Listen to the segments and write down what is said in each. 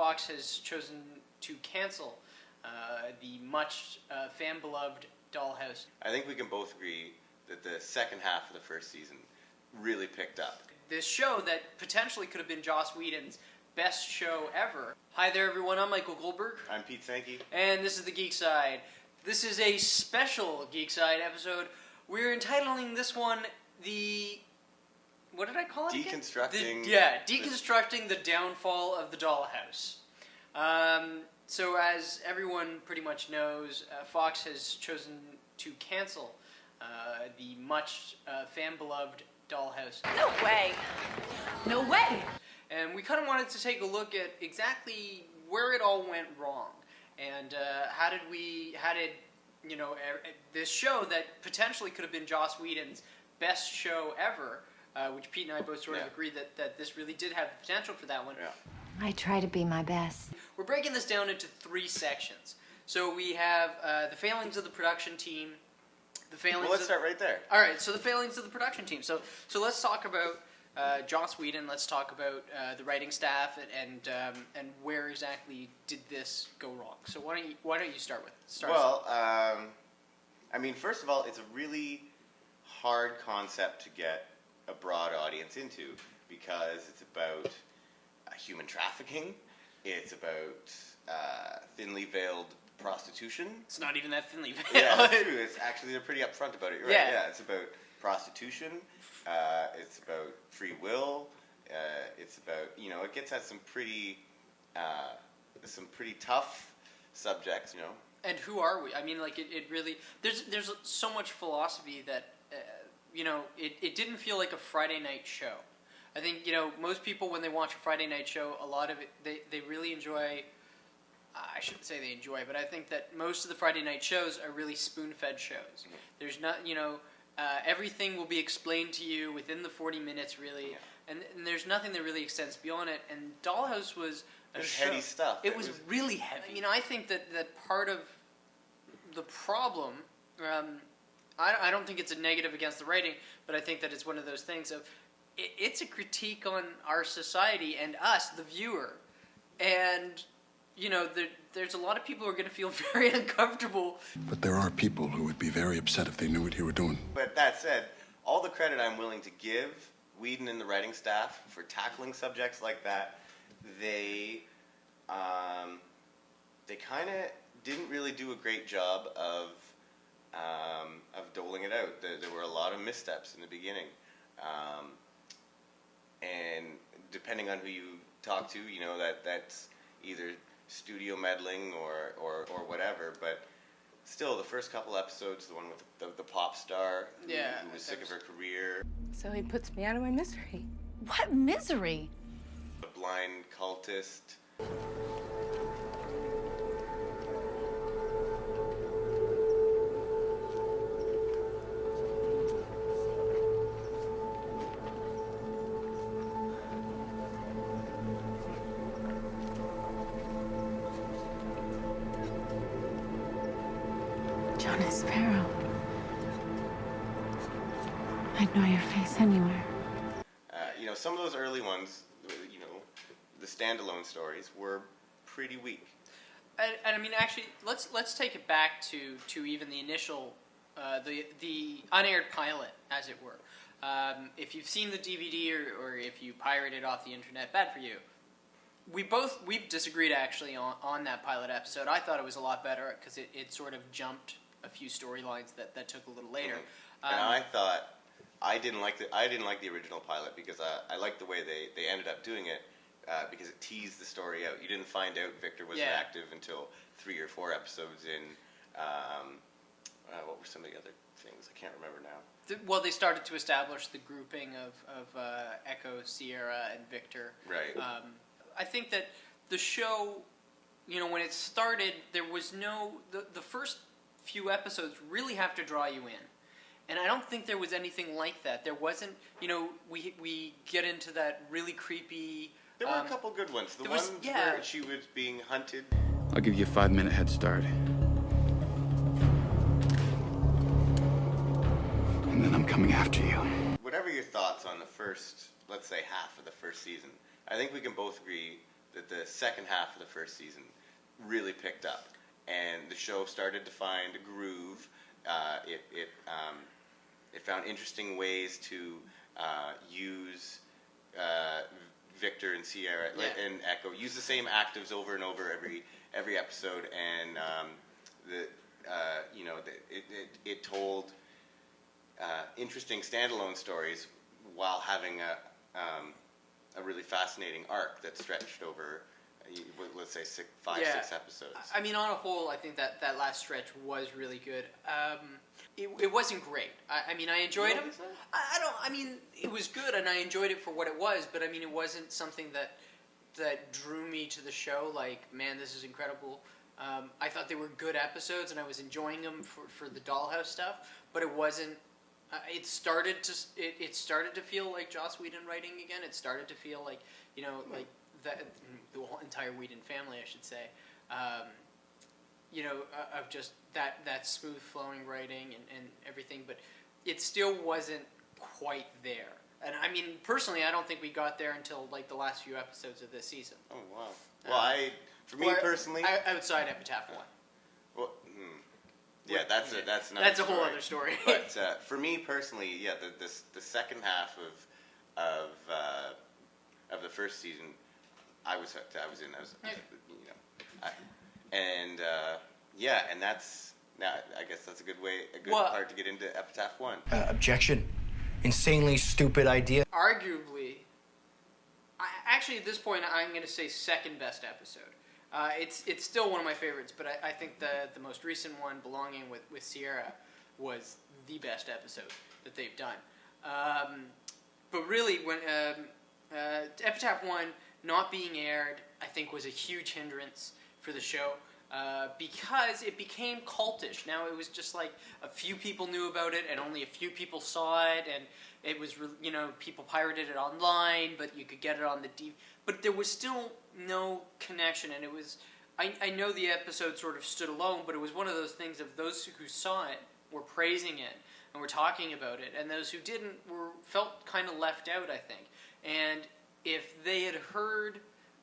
Fox has chosen to cancel the much fan-beloved Dollhouse. I think we can both agree that the second half of the first season really picked up. This show that potentially could have been Joss Whedon's best show ever. Hi there, everyone. I'm Michael Goldberg. I'm Pete Sankey. And this is the Geek Side. This is a special Geek Side episode. We're entitling this one the... What did I call it again? Deconstructing the downfall of the Dollhouse. So as everyone pretty much knows, Fox has chosen to cancel the much fan-beloved Dollhouse. No way. No way. And we kind of wanted to take a look at exactly where it all went wrong. And how did this show that potentially could have been Joss Whedon's best show ever, which Pete and I both sort of agreed that this really did have the potential for that one. Yeah. I try to be my best. We're breaking this down into 3 sections. So we have the failings of the production team, Let's start right there. All right, so the failings of the production team. So let's talk about Joss Whedon. Let's talk about the writing staff and where exactly did this go wrong. So why don't you start with it? I mean, first of all, it's a really hard concept to get a broad audience into because it's about human trafficking. It's about thinly veiled prostitution. It's not even that thinly veiled. Yeah, that's true. It's actually, they're pretty upfront about it. You're right. Yeah, it's about prostitution. It's about free will. It's about, it gets at some pretty tough subjects, And who are we? I mean, like, it really... There's so much philosophy that, it didn't feel like a Friday night show. I think, most people, when they watch a Friday night show, a lot of it, they really enjoy... I shouldn't say they enjoy, but I think that most of the Friday night shows are really spoon-fed shows. Mm-hmm. There's not, everything will be explained to you within the 40 minutes, really, and there's nothing that really extends beyond it. And Dollhouse was heavy stuff. It was really heavy. I mean, I think that part of the problem, I don't think it's a negative against the writing, but I think that it's one of those things of, it's a critique on our society and us, the viewer, and... there's a lot of people who are going to feel very uncomfortable. But there are people who would be very upset if they knew what you were doing. But that said, all the credit I'm willing to give Whedon and the writing staff for tackling subjects like that, they kind of didn't really do a great job of doling it out. There were a lot of missteps in the beginning. And depending on who you talk to, that's either studio meddling or whatever, but still, the first couple episodes, the one with the pop star who was sick of her career. So he puts me out of my misery. What misery? The blind cultist. Sparrow. I'd know your face anywhere. Some of those early ones, the standalone stories were pretty weak. And I mean, actually, let's take it back to even the initial, the unaired pilot, as it were. If you've seen the DVD or if you pirated it off the internet, bad for you. We've disagreed actually on that pilot episode. I thought it was a lot better because it sort of jumped a few storylines that took a little later. Mm-hmm. And I thought I didn't like the original pilot because I liked the way they ended up doing it because it teased the story out. You didn't find out Victor was active until 3 or 4 episodes in. What were some of the other things? I can't remember now. Well, they started to establish the grouping of Echo, Sierra, and Victor. Right. I think that the show, when it started, there was the first few episodes really have to draw you in. And I don't think there was anything like that. There wasn't, we get into that really creepy... There were a couple good ones. The ones where she was being hunted. I'll give you a 5-minute head start. And then I'm coming after you. Whatever your thoughts on the first, let's say, half of the first season, I think we can both agree that the second half of the first season really picked up, and the show started to find a groove. It found interesting ways to use Victor and Sierra and Echo, use the same actives over and over every episode, and it told interesting standalone stories while having a really fascinating arc that stretched over, let's say, 6 episodes. I mean, on a whole, I think that last stretch was really good. It wasn't great. I mean, I enjoyed it. I mean, it was good, and I enjoyed it for what it was. But I mean, it wasn't something that drew me to the show. Like, man, this is incredible. I thought they were good episodes, and I was enjoying them for the Dollhouse stuff. But it wasn't. It started to feel like Joss Whedon writing again. It started to feel like, like the whole entire Whedon family, I should say. Of just that smooth flowing writing and everything, but it still wasn't quite there. And I mean, personally, I don't think we got there until like the last few episodes of this season. Oh wow! Well, for me personally, outside Epitaph 1. Well, yeah, that's a whole other story. But for me personally, yeah, the second half of the first season, I was hooked. I was in. And that's now. I guess that's a good part to get into Epitaph 1. Objection. Insanely stupid idea. Arguably, actually at this point, I'm going to say second best episode. It's still one of my favorites, but I think the most recent one, Belonging with Sierra, was the best episode that they've done. But really, when Epitaph 1 not being aired, I think was a huge hindrance for the show. Because it became cultish. Now it was just like a few people knew about it, and only a few people saw it, and it was, people pirated it online, but you could get it on the DVD. But there was still no connection, and it was. I know the episode sort of stood alone, but it was one of those things of those who saw it were praising it and were talking about it, and those who didn't felt kind of left out, I think. And if they had heard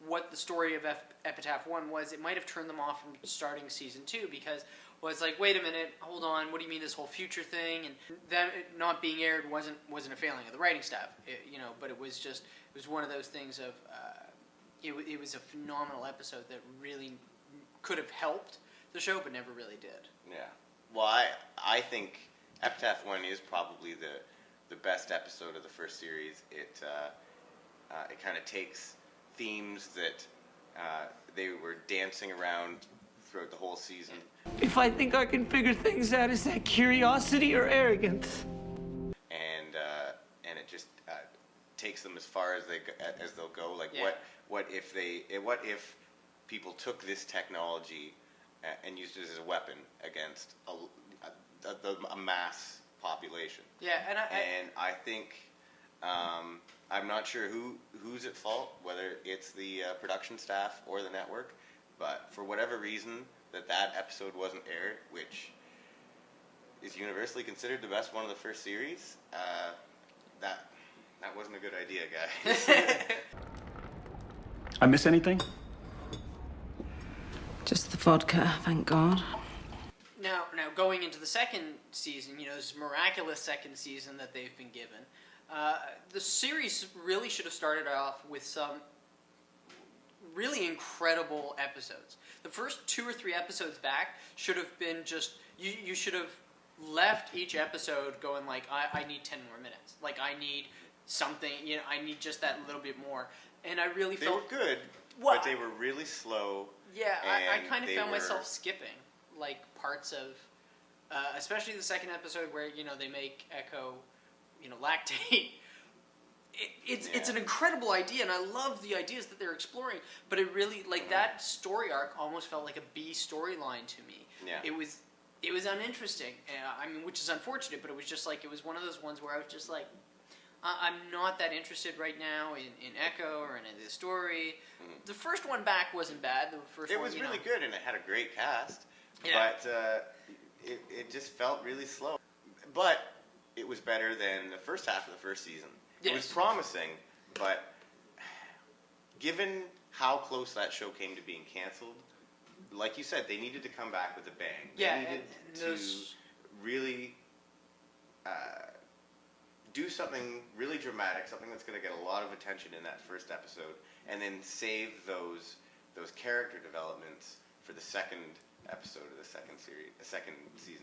what the story of Epitaph 1 was, it might have turned them off from starting season 2, because it's like, wait a minute, hold on, what do you mean this whole future thing? And that not being aired wasn't a failing of the writing staff, but it was one of those things of, it was a phenomenal episode that really could have helped the show, but never really did. Yeah. Well, I think Epitaph 1 is probably the best episode of the first series. It kind of takes themes that they were dancing around throughout the whole season. If I think I can figure things out, is that curiosity or arrogance? And it just takes them as far as they'll go. Like, what if people took this technology and used it as a weapon against a mass population? Yeah, and I think. I'm not sure who's at fault, whether it's the production staff or the network, but for whatever reason that episode wasn't aired, which is universally considered the best one of the first series, that wasn't a good idea, guys. I miss anything? Just the vodka, thank God. Now going into the second season, this miraculous second season that they've been given. The series really should have started off with some really incredible episodes. The first 2 or 3 episodes back should have been just, you should have left each episode going like, I need 10 more minutes. Like, I need something, I need just that little bit more. And I really felt... They were good, but they were really slow. Yeah, I kind of found myself skipping, like, parts of, especially the second episode where, they make Echo... lactate. It's an incredible idea, and I love the ideas that they're exploring. But it really, that story arc almost felt like a B storyline to me. Yeah. It was uninteresting. Which is unfortunate. But it was just like, it was one of those ones where I was just like, I'm not that interested right now in Echo or in the story. Mm-hmm. The first one back wasn't bad. It was really good, and it had a great cast. Yeah. But it just felt really slow. But it was better than the first half of the first season. Yes. It was promising, but given how close that show came to being canceled. Like you said, they needed to come back with a bang. Yeah, They needed and to those- really do something really dramatic, something that's going to get a lot of attention in that first episode, and then save those character developments for the second episode of the second season